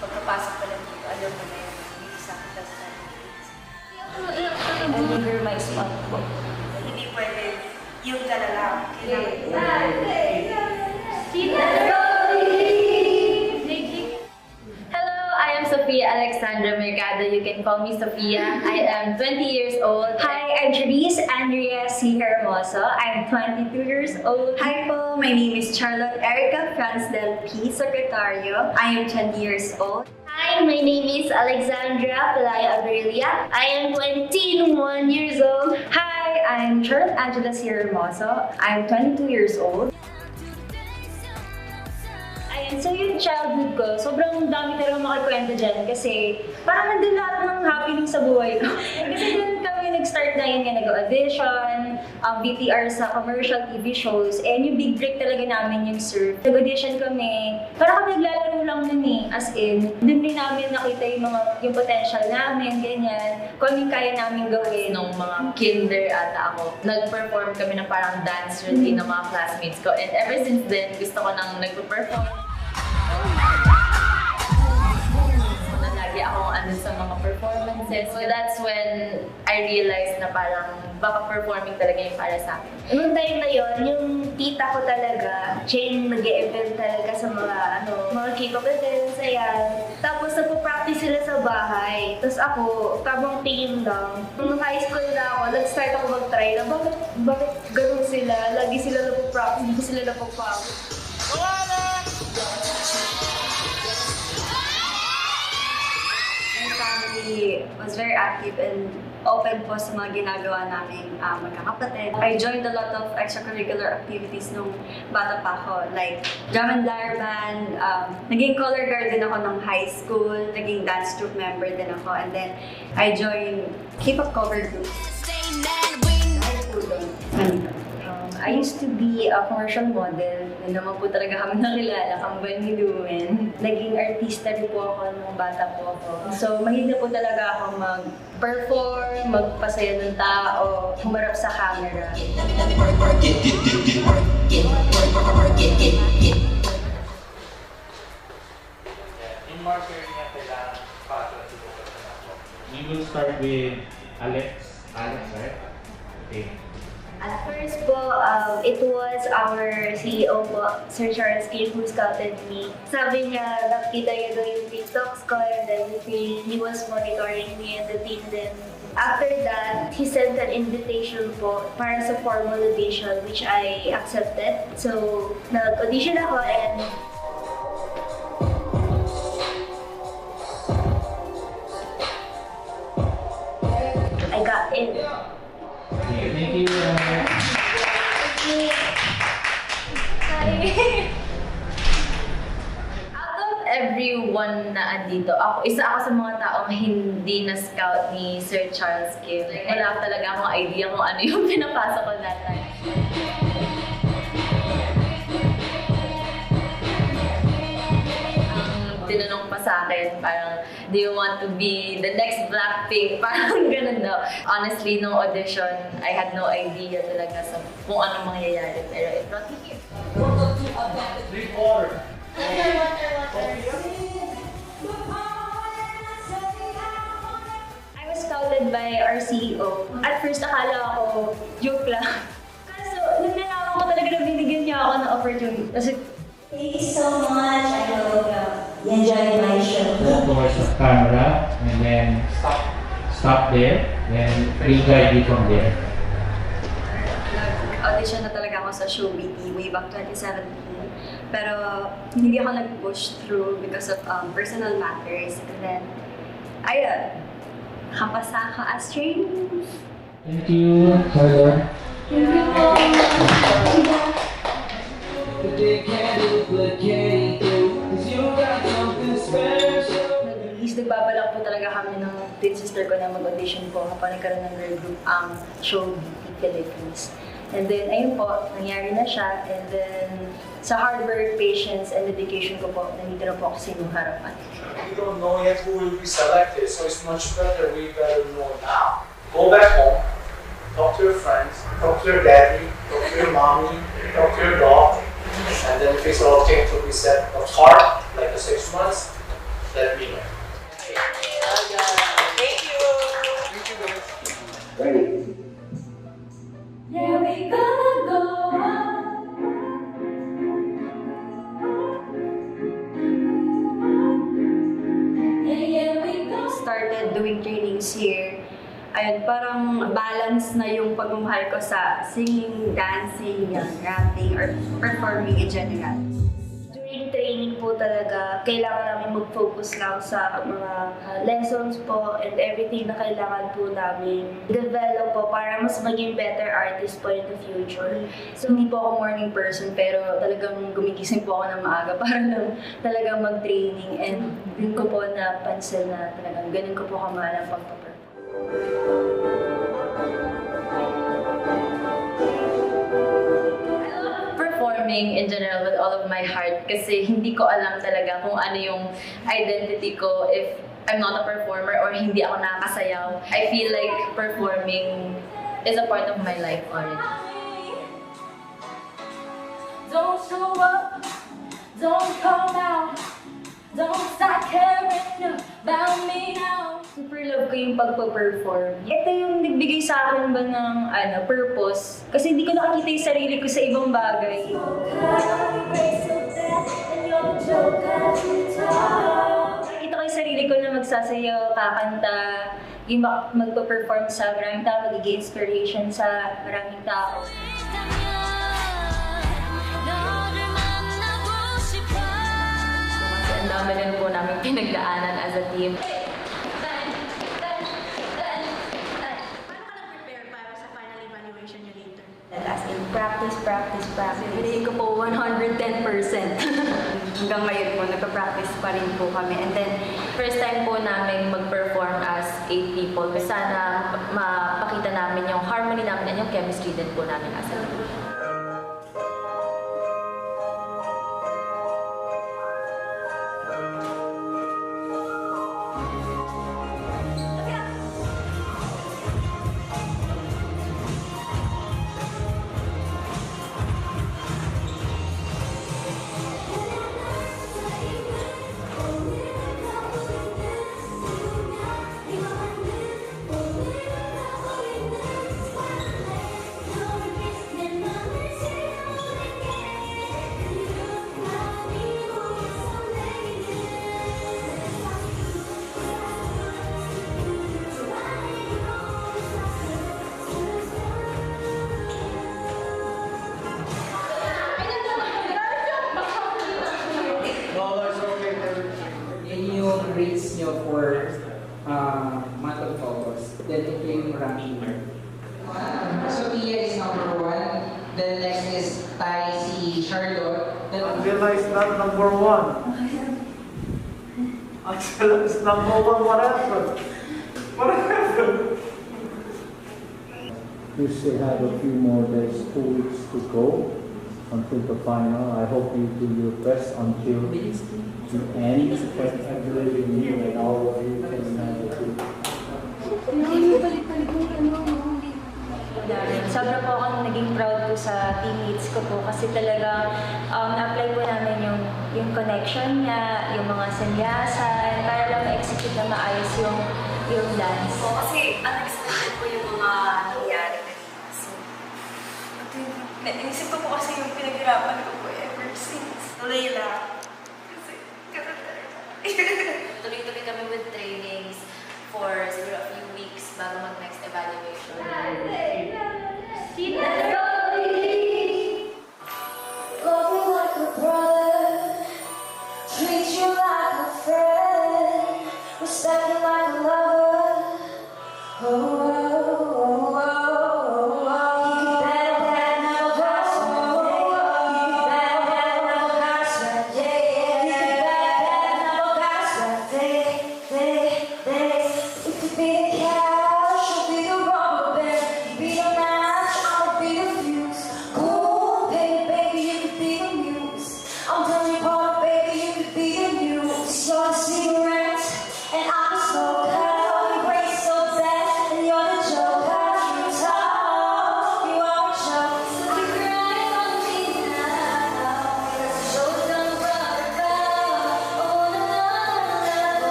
pagkapasok pa lang dito, alam mo na yun, dito sa akin kasi I give her my spot po. Hindi pwede, yung ka na lang. Hello, I am Sofia Alexandra Mercado. You can call me Sofia. I am 20 years old. Hi, I'm Therese Andrea C. Hermoso. I'm 22 years old. Hi po, my name is Charlotte Erica Franz Del P. Secretario. I am 20 years old. Hi, my name is Alexandra Pelaya Abelia. I am 21 years old. Hi, I'm Charlotte Angela C. Hermoso. I'm 22 years old. Ayan, so yung childhood ko, sobrang dami talaga makikwento dyan kasi parang nandun lahat ng happening sa buhay ko. Kasi dun kami nag-start na yun, nag-audition, VTR sa commercial TV shows, and yung big break talaga namin yung surf. Nag-audition kami, parang kami naglalaro lang dun eh, as in, dun din namin nakita yung potential namin, ganyan, kung ano yung kaya namin gawin. Nung mga kinder ata ako, nag-perform kami ng parang dance routine ng mga classmates ko. And ever since then, gusto ko nang nag-perform. Lagi akong ano sa mga performances. So that's when I realized na parang baka performing talaga yung para sa akin. Noong time na yon, yung tita ko talaga, siya yung nag-e-event talaga sa mga K-pop events, ayan. Tapos nagpo-practice sila sa bahay. Tapos ako, tabang tingin lang. Nung high school na ako, nag-start ako mag-try na bakit ganun sila? Lagi sila nagpo-practice, hindi sila nagpo-practice. My family was very active and open po sa mga ginagawa namin magkakapatid. I joined a lot of extracurricular activities nung bata pa ako, like drum and lyre band, naging color guard din ako ng high school, naging dance troupe member din ako, and then I joined K-pop cover groups. I used to be a commercial model. Yun naman po talaga kami nakilala, kang ni Lumen. Naging artista rin po ako nung bata po ako. So, mahilig na po talaga ako mag-perform, magpasaya ng tao, humarap sa camera. We will start with Alex. Alex, right? Okay. At first po, it was our CEO po, Sir Charles Kim, who scouted me. Sabi niya, nakita niya daw yung TikToks ko, and then he was monitoring me and the team. Then after that, he sent an invitation po para sa formal audition, which I accepted. So, nag-audition ako and I got in. Okay, thank you. Out of everyone na andito, isa ako sa mga taong hindi na-scout ni Sir Charles Kim. Wala talaga akong idea kung ano yung pinapasok ko that time. Tinanong pa sa akin, parang, do you want to be the next Blackpink? Parang ganun daw. Honestly, no audition, I had no idea talaga sa kung anong mangyayari. Pero it brought me here. I was scouted by our CEO. At first, akala ko, joke lang. Kaso, nung nalaman ko talaga na binigyan niya ako ng opportunity. Kasi, Thank you so much. I hope you enjoyed my show. Go towards the camera and then stop there. Then we'll guide you from there. Nag-audition na talaga ako sa Show BT way back 2017. Pero hindi ako nag-push through because of personal matters. And then, ayun, nakapasa ako as trainee. Thank you, Charlotte. Nag-release, nagbabalak po talaga kami ng twin sister ko na mag-audition po kapag nagkaroon ng girl group ang Show BT Philippines. And then, ayun po, nangyari na siya. And then, sa hard work, patience, and dedication ko po, nandito na po ako sa inyong harapan. We don't know yet who will be selected, so it's much better we better know now. Go back home, talk to your friends, talk to your daddy, talk to your mommy, talk to your dog, and then if it's all okay to be set apart, like the 6 months, let me know. Thank you. Yeah, we gonna go yeah, we gonna Started doing trainings here. Ayun, parang balance na yung pagmamahal ko sa singing, dancing, rapping, or performing in general. During training po talaga, kailangan namin mag-focus lang sa mga lessons po and everything na kailangan po namin develop po para mas maging better artist po in the future. So, hindi po ako morning person, pero talagang gumigising po ako ng maaga para lang talagang mag-training. And dun ko po napansin na talagang ganun ko po kamahal ang pagpaperform. Performing in general with all of my heart kasi hindi ko alam talaga kung ano yung identity ko if I'm not a performer or hindi ako nakakasayaw. I feel like performing is a part of my life already. Don't show up, don't come out, don't start caring about me now. Super love ko yung pagpa-perform. Ito yung nagbigay sa akin ba ng purpose. Kasi hindi ko nakikita yung sarili ko sa ibang bagay. Nakikita ko yung sarili ko na magsasayaw, kakanta, yung magpa-perform sa maraming tao, magiging inspiration sa maraming tao. Kasi ang dami rin po namin pinagdaanan as a team. As in, practice. Binigay ko po 110%. Hanggang ngayon po, nagpa-practice pa rin po kami. And then, First time po namin mag-perform as 8 people. Sana mapakita namin yung harmony namin and yung chemistry din po namin as a team. Yun yung grades nyo for month of August. Then ito yung ranking. So Tia is number 1. Then next is tayo si Charlotte. Then Angela is not number 1. Angela is number 1. What happened? What happened? You still have a few more days, 2 weeks to go until the final. I hope you do your best until the end. But I believe in you and all of you can manage it. Sobra po akong naging proud po sa teammates ko po kasi talaga na-apply po namin yung connection niya, yung mga sanyasan, para lang ma-execute na maayos yung dance. kasi unexpected po yung mga nangyari kanina. So, naisip ko po kasi yung pinaghirapan ko po ever since Layla. Kasi, ganun talaga. Tuloy-tuloy kami with trainings for siguro a few weeks bago mag-next evaluation. Love you like a brother, treat you like a friend, respect you like a lover. Oh, oh, oh, oh, oh. You can bet that no past one day. You can bet that no past one day. You can bet that no past one day. It could be the couch, I'll be the rubber band. You be the match, I'll be the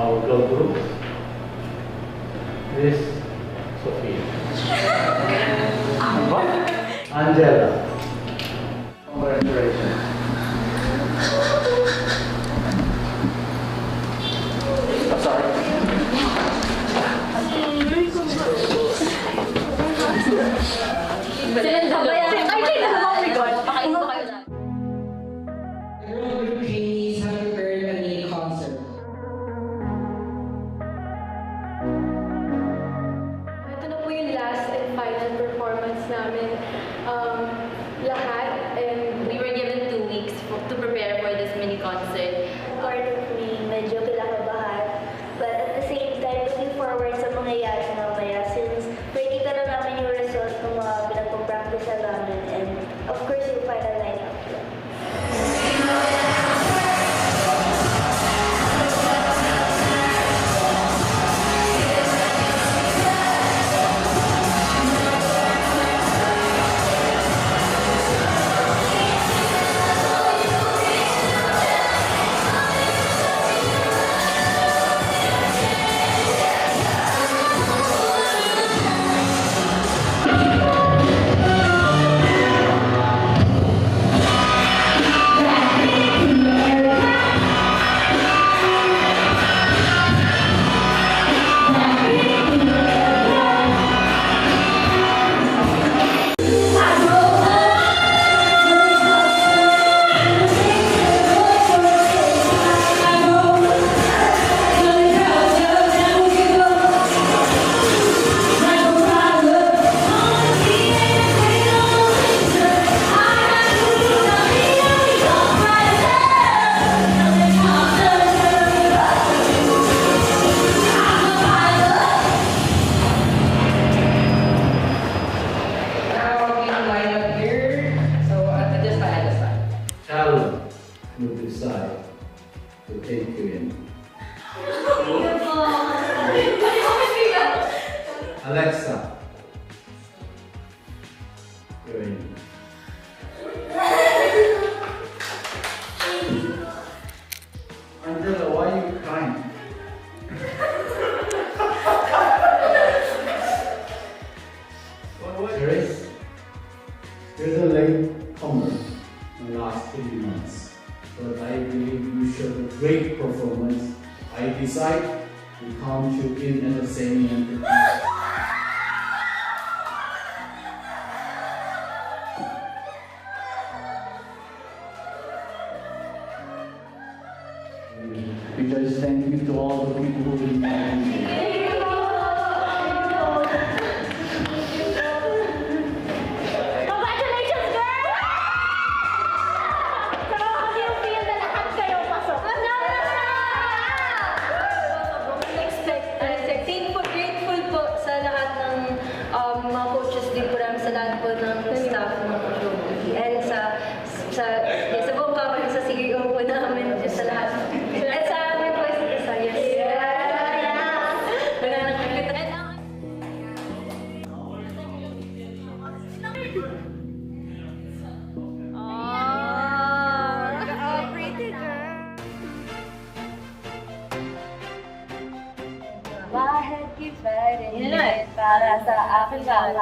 our girl group. This Sophia. Angela. Congratulations. I'm sorry. The girl group trainees have prepared a mini concert. Ito na po yung last and final performance namin. Lahat, and We were given 2 weeks to prepare for this mini concert. Part of me, medyo kinakabahan. But at the same time, looking forward sa mangyayari mamaya since nakikita na namin yung result ng mga pinagpo-practice na namin and of course yung final lineup. Now, we line up here. So, at this side. Alan will decide to take you in. Alexa, you're in. Angela, why are you crying? Grace, you're the late comer in the last 3 months, but I believe you showed a great performance. I decide to count you in as a semi-entertainer. We just thank you to all the people who will be Congratulations, girl! So, how do you feel na lahat kayo pasok? grateful po sa lahat ng mga coaches din po namin, sa lahat po ng staff ng Jollibee. And sa buong company, sa CEO po namin, sa lahat. At sa amin po, sa yes. Bakit keep fighting? Para sa akin lang,